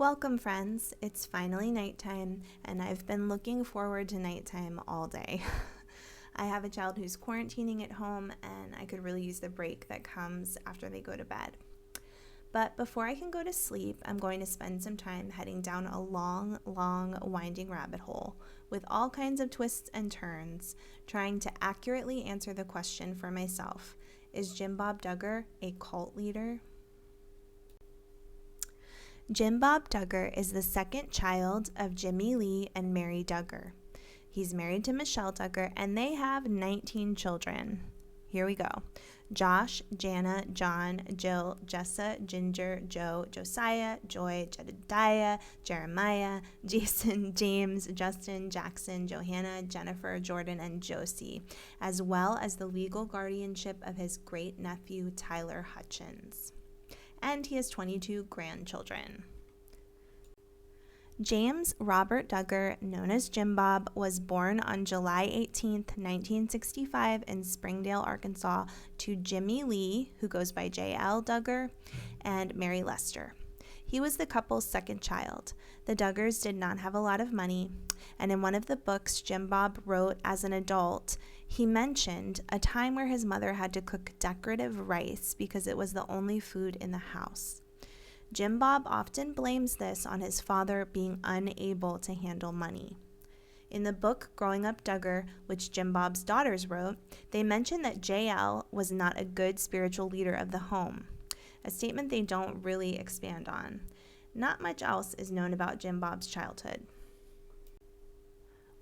Welcome, friends. It's finally nighttime, and I've been looking forward to nighttime all day. I have a child who's quarantining at home, and I could really use the break that comes after they go to bed. But before I can go to sleep, I'm going to spend some time heading down a long, winding rabbit hole with all kinds of twists and turns, trying to accurately answer the question for myself: is Jim Bob Duggar a cult leader? Jim Bob Duggar is the second child of Jimmy Lee and Mary Duggar. He's married to Michelle Duggar, and they have 19 children. Here we go: Josh, Jana, John, Jill, Jessa, Ginger, Joe, Josiah, Joy, Jedediah, Jeremiah, Jason, James, Justin, Jackson, Johanna, Jennifer, Jordan, and Josie, as well as the legal guardianship of his great-nephew Tyler Hutchins. And he has 22 grandchildren. James Robert Duggar, known as Jim Bob, was born on July 18, 1965 in Springdale, Arkansas, to Jimmy Lee, who goes by J.L. Duggar, and Mary Lester. He was the couple's second child. The Duggars did not have a lot of money, and in one of the books Jim Bob wrote as an adult, he mentioned a time where his mother had to cook decorative rice because it was the only food in the house. Jim Bob often blames this on his father being unable to handle money. In the book Growing Up Duggar, which Jim Bob's daughters wrote, they mention that JL was not a good spiritual leader of the home, a statement they don't really expand on. Not much else is known about Jim Bob's childhood.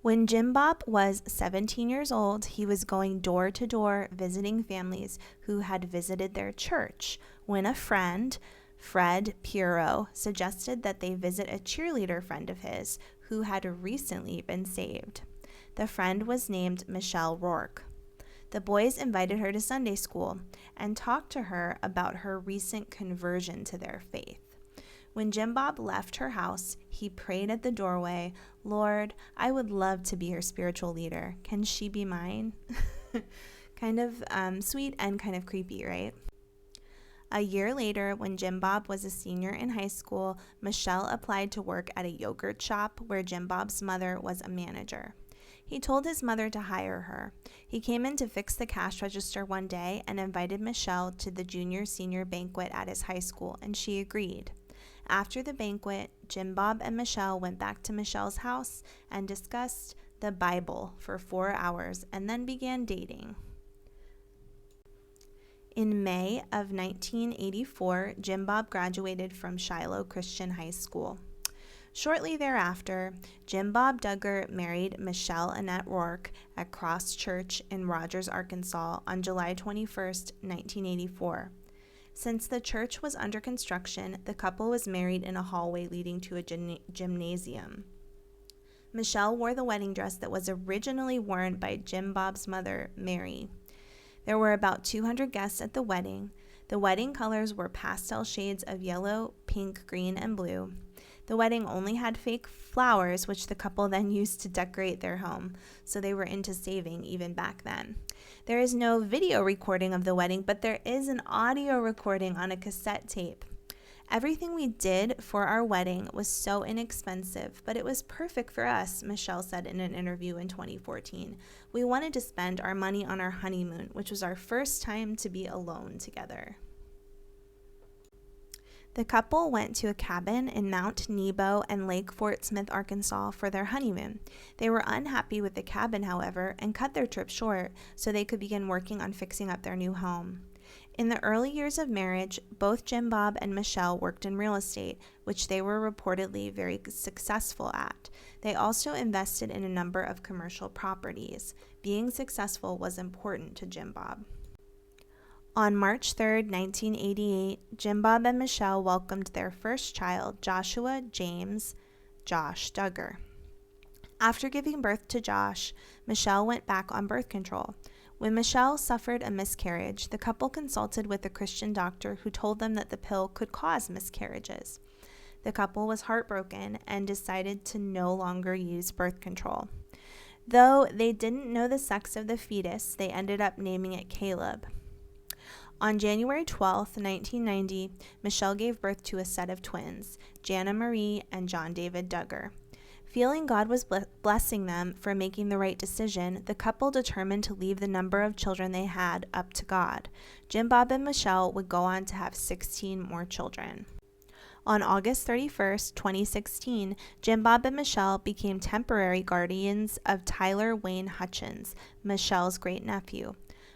When Jim Bob was 17 years old, he was going door to door visiting families who had visited their church when a friend, Fred Puro, suggested that they visit a cheerleader friend of his who had recently been saved. The friend was named Michelle Rourke. The boys invited her to Sunday school and talked to her about her recent conversion to their faith. When Jim Bob left her house, he prayed at the doorway, "Lord, I would love to be her spiritual leader. Can she be mine?" Kind of sweet and kind of creepy, right? A year later, when Jim Bob was a senior in high school, Michelle applied to work at a yogurt shop where Jim Bob's mother was a manager. He told his mother to hire her. He came in to fix the cash register one day and invited Michelle to the junior-senior banquet at his high school, and she agreed. After the banquet, Jim Bob and Michelle went back to Michelle's house and discussed the Bible for 4 hours and then began dating. In May of 1984, Jim Bob graduated from Shiloh Christian High School. Shortly thereafter, Jim Bob Duggar married Michelle Annette Rourke at Cross Church in Rogers, Arkansas on July 21, 1984. Since the church was under construction, the couple was married in a hallway leading to a gymnasium. Michelle wore the wedding dress that was originally worn by Jim Bob's mother, Mary. There were about 200 guests at the wedding. The wedding colors were pastel shades of yellow, pink, green, and blue. The wedding only had fake flowers, which the couple then used to decorate their home, so they were into saving even back then. There is no video recording of the wedding, but there is an audio recording on a cassette tape. Everything we did for our wedding was so inexpensive, but it was perfect for us, Michelle said in an interview in 2014. We wanted to spend our money on our honeymoon, which was our first time to be alone together. The couple went to a cabin in Mount Nebo and Lake Fort Smith, Arkansas for their honeymoon. They were unhappy with the cabin, however, and cut their trip short so they could begin working on fixing up their new home. In the early years of marriage, both Jim Bob and Michelle worked in real estate, which they were reportedly very successful at. They also invested in a number of commercial properties. Being successful was important to Jim Bob. On March 3, 1988, Jim Bob and Michelle welcomed their first child, Joshua James Josh Duggar. After giving birth to Josh, Michelle went back on birth control. When Michelle suffered a miscarriage, the couple consulted with a Christian doctor who told them that the pill could cause miscarriages. The couple was heartbroken and decided to no longer use birth control. Though they didn't know the sex of the fetus, they ended up naming it Caleb. On January 12, 1990, Michelle gave birth to a set of twins, Jana Marie and John David Duggar. Feeling God was blessing them for making the right decision, the couple determined to leave the number of children they had up to God. Jim Bob and Michelle would go on to have 16 more children. On August 31st, 2016, Jim Bob and Michelle became temporary guardians of Tyler Wayne Hutchins, Michelle's great-nephew.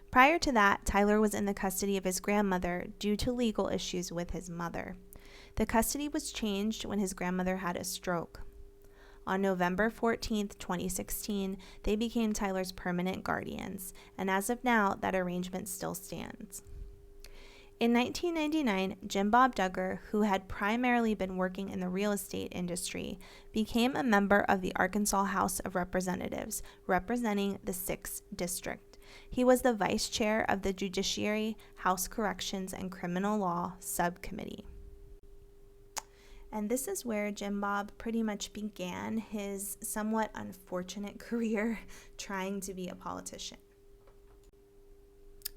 Prior to that, Tyler was in the custody of his grandmother due to legal issues with his mother. The custody was changed when his grandmother had a stroke. On November 14, 2016, they became Tyler's permanent guardians, and as of now, that arrangement still stands. In 1999, Jim Bob Duggar, who had primarily been working in the real estate industry, became a member of the Arkansas House of Representatives, representing the 6th District. He was the vice chair of the Judiciary, House Corrections, and Criminal Law Subcommittee. And this is where Jim Bob pretty much began his somewhat unfortunate career trying to be a politician.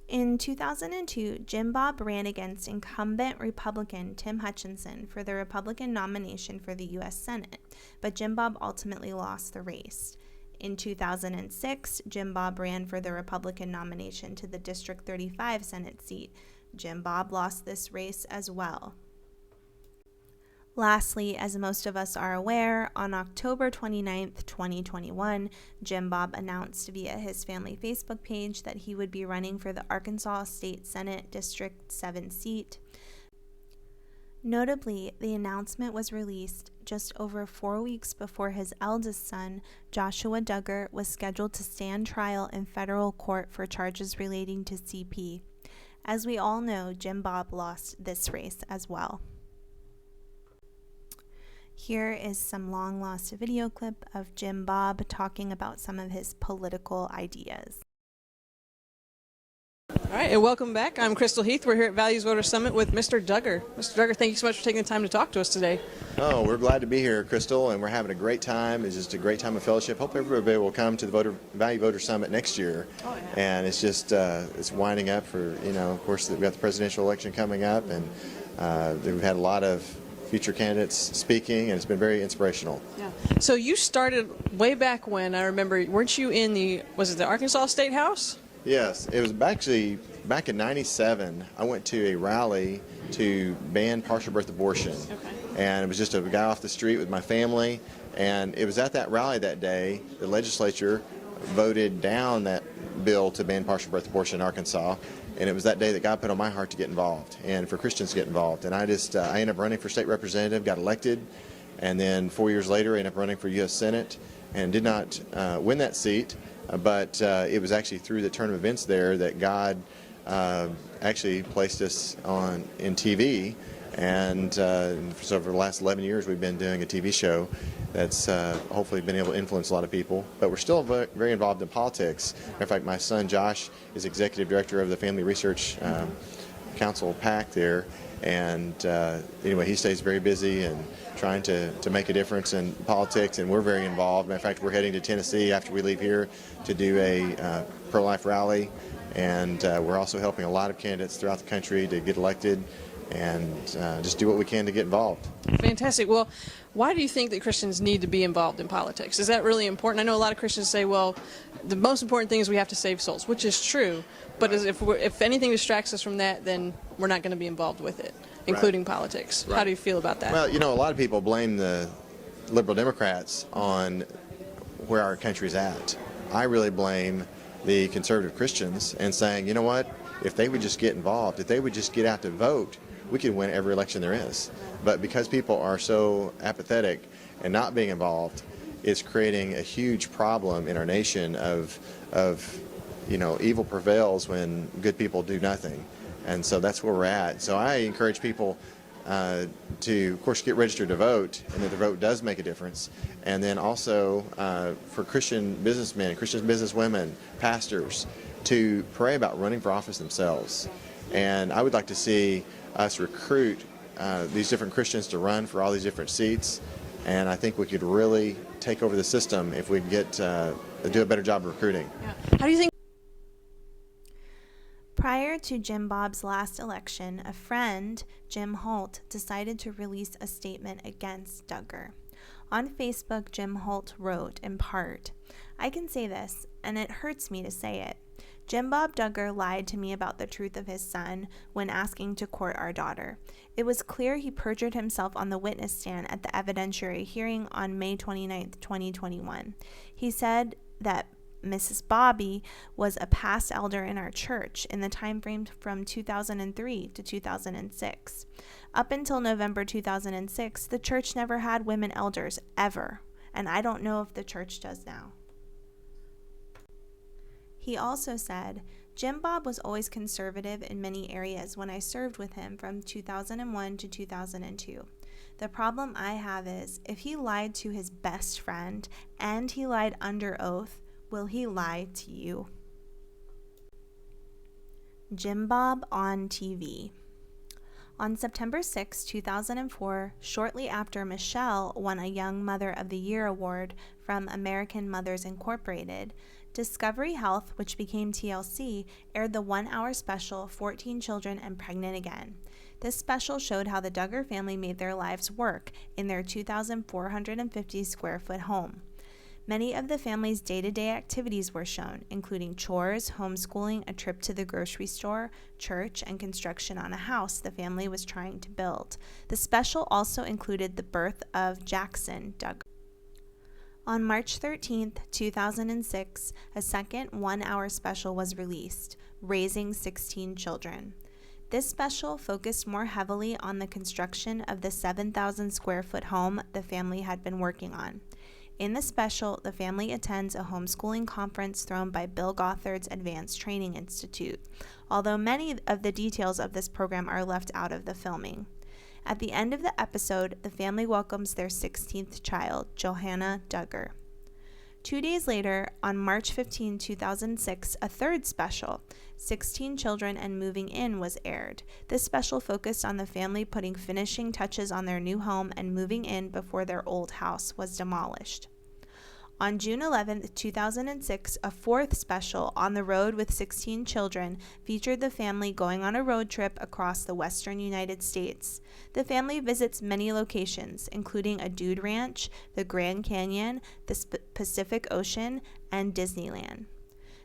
In 2002, Jim Bob ran against incumbent Republican Tim Hutchinson for the Republican nomination for the U.S. Senate, but Jim Bob ultimately lost the race. In 2006, Jim Bob ran for the Republican nomination to the District 35 Senate seat. Jim Bob lost this race as well. Lastly, as most of us are aware, on October 29, 2021, Jim Bob announced via his family Facebook page that he would be running for the Arkansas State Senate District 7 seat. Notably, the announcement was released just over 4 weeks before his eldest son, Joshua Duggar, was scheduled to stand trial in federal court for charges relating to CP. As we all know, Jim Bob lost this race as well. Here is some long-lost video clip of Jim Bob talking about some of his political ideas. All right, and welcome back. I'm Crystal Heath. We're here at Values Voter Summit with Mr. Duggar. Mr. Duggar, thank you so much for taking the time to talk to us today. Oh, we're glad to be here, Crystal, and we're having a great time. It's just a great time of fellowship. Hope everybody will come to the Value Voter Summit next year. Oh, yeah. And it's just, it's winding up for, of course, we've got the presidential election coming up, and we've had a lot of future candidates speaking, and it's been very inspirational. Yeah. So you started way back when, I remember, weren't you in the Arkansas State House? Yes, it was actually back in '97. I went to a rally to ban partial birth abortion. Okay. And it was just a guy off the street with my family, and it was at that rally that day the legislature voted down that bill to ban partial birth abortion in Arkansas. And it was that day that God put on my heart to get involved and for Christians to get involved. And I ended up running for state representative, got elected, and then 4 years later I ended up running for U.S. Senate and did not win that seat. But it was actually through the turn of events there that God actually placed us in TV. And so for the last 11 years we've been doing a TV show that's hopefully been able to influence a lot of people. But we're still very involved in politics. Matter of fact, my son Josh is executive director of the Family Research Council PAC there. And anyway, he stays very busy and trying to make a difference in politics, and we're very involved. Matter of fact, we're heading to Tennessee after we leave here to do a pro-life rally. And we're also helping a lot of candidates throughout the country to get elected and just do what we can to get involved. Fantastic. Well, why do you think that Christians need to be involved in politics? Is that really important? I know a lot of Christians say, well, the most important thing is we have to save souls, which is true. But if anything distracts us from that, then we're not going to be involved with it, including politics. Right. How do you feel about that? Well, a lot of people blame the liberal Democrats on where our country's at. I really blame the conservative Christians and saying, you know what, if they would just get involved, if they would just get out to vote, we could win every election there is. But because people are so apathetic and not being involved, it's creating a huge problem in our nation of evil prevails when good people do nothing. And so that's where we're at. So I encourage people to, of course, get registered to vote, and that the vote does make a difference. And then also for Christian businessmen, Christian businesswomen, pastors, to pray about running for office themselves. And I would like to see us recruit these different Christians to run for all these different seats. And I think we could really take over the system if we get do a better job of recruiting. Yeah. How do you think? Prior to Jim Bob's last election, a friend, Jim Holt, decided to release a statement against Duggar. On Facebook, Jim Holt wrote, in part, "I can say this, and it hurts me to say it. Jim Bob Duggar lied to me about the truth of his son when asking to court our daughter. It was clear he perjured himself on the witness stand at the evidentiary hearing on May 29, 2021. He said that Mrs. Bobby was a past elder in our church in the time frame from 2003 to 2006. Up until November 2006, the church never had women elders, ever, and I don't know if the church does now." He also said, "Jim Bob was always conservative in many areas when I served with him from 2001 to 2002. The problem I have is, if he lied to his best friend and he lied under oath, will he lie to you?" Jim Bob on TV. On September 6, 2004, shortly after Michelle won a Young Mother of the Year award from American Mothers Incorporated, Discovery Health, which became TLC, aired the 1-hour special 14 Children and Pregnant Again. This special showed how the Duggar family made their lives work in their 2,450 square foot home. Many of the family's day-to-day activities were shown, including chores, homeschooling, a trip to the grocery store, church, and construction on a house the family was trying to build. The special also included the birth of Jackson Duggar. On March 13, 2006, a second 1-hour special was released, Raising 16 Children. This special focused more heavily on the construction of the 7,000 square foot home the family had been working on. In the special, the family attends a homeschooling conference thrown by Bill Gothard's Advanced Training Institute, although many of the details of this program are left out of the filming. At the end of the episode, the family welcomes their 16th child, Johanna Duggar. 2 days later, on March 15, 2006, a third special, 16 Children and Moving In, was aired. This special focused on the family putting finishing touches on their new home and moving in before their old house was demolished. On June 11, 2006, a fourth special, On the Road with 16 Children, featured the family going on a road trip across the western United States. The family visits many locations, including a dude ranch, the Grand Canyon, the Pacific Ocean, and Disneyland.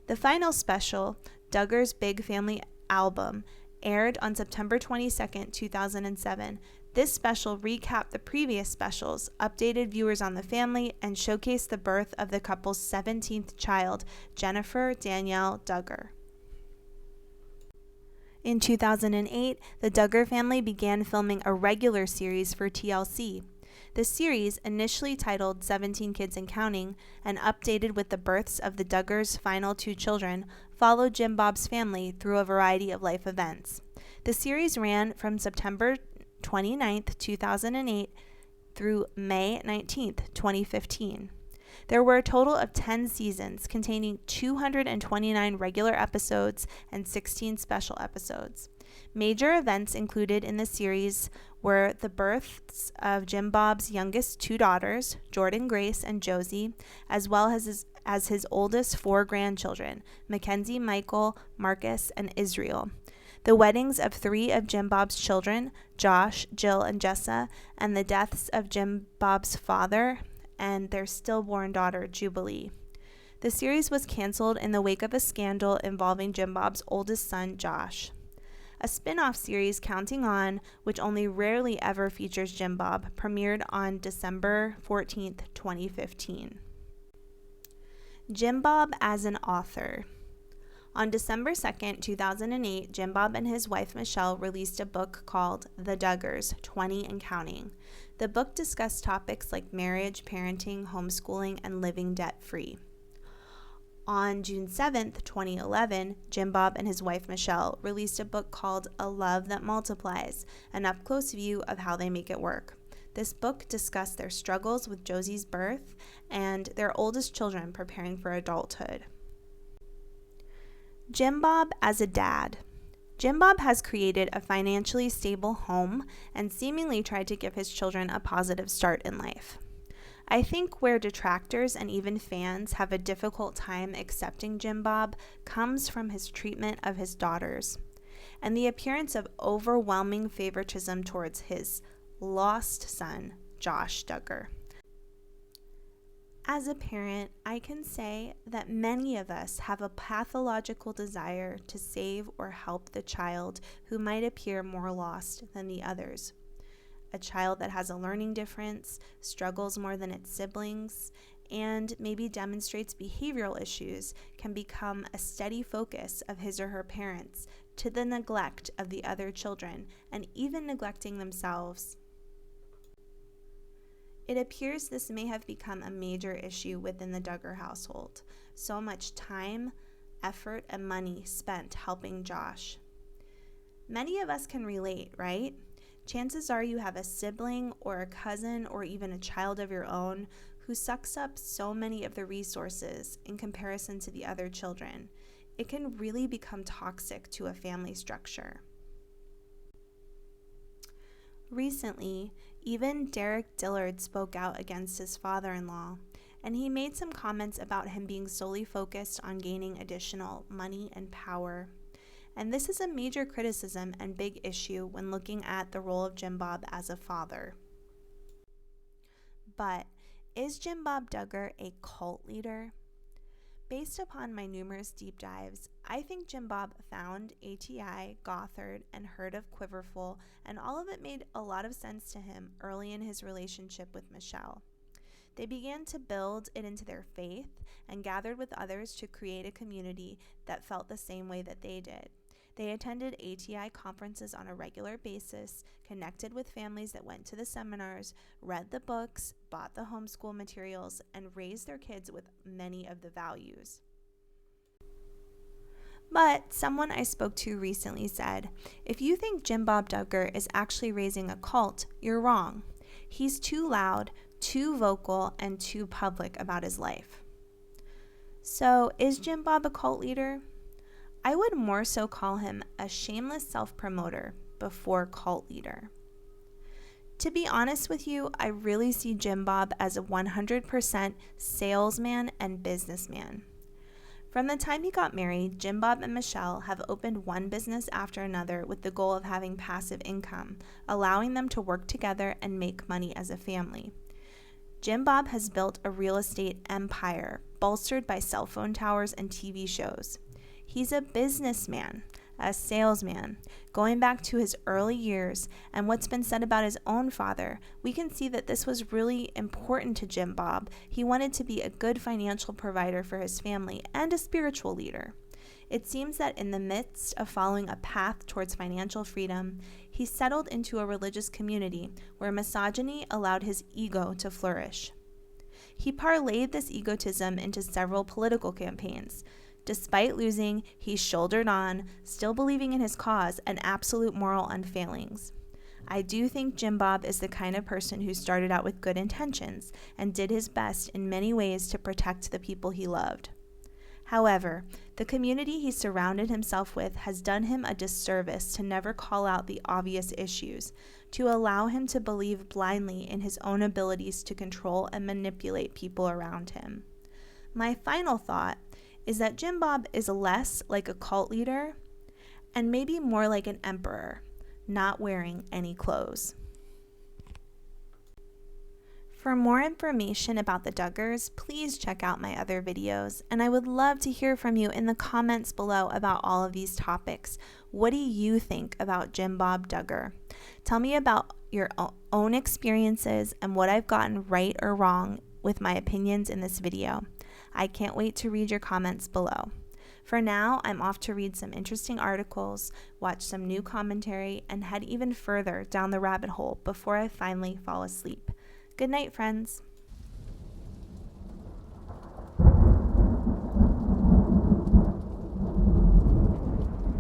The final special, Duggar's Big Family Album, aired on September 22, 2007. This special recapped the previous specials, updated viewers on the family, and showcased the birth of the couple's 17th child, Jennifer Danielle Duggar. In 2008, the Duggar family began filming a regular series for TLC. The series, initially titled 17 Kids and Counting, and updated with the births of the Duggars' final 2 children, followed Jim Bob's family through a variety of life events. The series ran from September 29, 2008 through May 19, 2015. There were a total of 10 seasons containing 229 regular episodes and 16 special episodes. Major events included in the series were the births of Jim Bob's youngest 2 daughters, Jordan Grace and Josie, as well as his oldest 4 grandchildren, Mackenzie, Michael, Marcus, and Israel. The weddings of 3 of Jim Bob's children, Josh, Jill, and Jessa, and the deaths of Jim Bob's father and their stillborn daughter, Jubilee. The series was canceled in the wake of a scandal involving Jim Bob's oldest son, Josh. A spin-off series, Counting On, which only rarely ever features Jim Bob, premiered on December 14, 2015. Jim Bob as an author. On December 2, 2008, Jim Bob and his wife Michelle released a book called The Duggars, 20 and Counting. The book discussed topics like marriage, parenting, homeschooling, and living debt-free. On June 7, 2011, Jim Bob and his wife Michelle released a book called A Love That Multiplies, an up-close view of how they make it work. This book discussed their struggles with Josie's birth and their oldest children preparing for adulthood. Jim Bob as a dad. Jim Bob has created a financially stable home and seemingly tried to give his children a positive start in life. I think where detractors and even fans have a difficult time accepting Jim Bob comes from his treatment of his daughters and the appearance of overwhelming favoritism towards his lost son, Josh Duggar. As a parent, I can say that many of us have a pathological desire to save or help the child who might appear more lost than the others. A child that has a learning difference, struggles more than its siblings, and maybe demonstrates behavioral issues can become a steady focus of his or her parents to the neglect of the other children and even neglecting themselves. It appears this may have become a major issue within the Duggar household. So much time, effort, and money spent helping Josh. Many of us can relate, right? Chances are you have a sibling or a cousin or even a child of your own who sucks up so many of the resources in comparison to the other children. It can really become toxic to a family structure. Recently, even Derek Dillard spoke out against his father-in-law, and he made some comments about him being solely focused on gaining additional money and power. And this is a major criticism and big issue when looking at the role of Jim Bob as a father. But is Jim Bob Duggar a cult leader? Based upon my numerous deep dives, I think Jim Bob found ATI, Gothard, and heard of Quiverful, and all of it made a lot of sense to him early in his relationship with Michelle. They began to build it into their faith and gathered with others to create a community that felt the same way that they did. They attended ATI conferences on a regular basis, connected with families that went to the seminars, read the books, bought the homeschool materials, and raised their kids with many of the values. But someone I spoke to recently said, if you think Jim Bob Duggar is actually raising a cult, you're wrong. He's too loud, too vocal, and too public about his life. So, is Jim Bob a cult leader? I would more so call him a shameless self-promoter before cult leader. To be honest with you, I really see Jim Bob as a 100% salesman and businessman. From the time he got married, Jim Bob and Michelle have opened one business after another with the goal of having passive income, allowing them to work together and make money as a family. Jim Bob has built a real estate empire, bolstered by cell phone towers and TV shows. He's a businessman, a salesman. Going back to his early years and what's been said about his own father, we can see that this was really important to Jim Bob. He wanted to be a good financial provider for his family and a spiritual leader. It seems that in the midst of following a path towards financial freedom, he settled into a religious community where misogyny allowed his ego to flourish. He parlayed this egotism into several political campaigns. Despite losing, he shouldered on, still believing in his cause and absolute moral unfailings. I do think Jim Bob is the kind of person who started out with good intentions and did his best in many ways to protect the people he loved. However, the community he surrounded himself with has done him a disservice to never call out the obvious issues, to allow him to believe blindly in his own abilities to control and manipulate people around him. My final thought is that Jim Bob is less like a cult leader and maybe more like an emperor, not wearing any clothes. For more information about the Duggars, please check out my other videos, and I would love to hear from you in the comments below about all of these topics. What do you think about Jim Bob Duggar? Tell me about your own experiences and what I've gotten right or wrong with my opinions in this video. I can't wait to read your comments below. For now, I'm off to read some interesting articles, watch some new commentary, and head even further down the rabbit hole before I finally fall asleep. Good night, friends.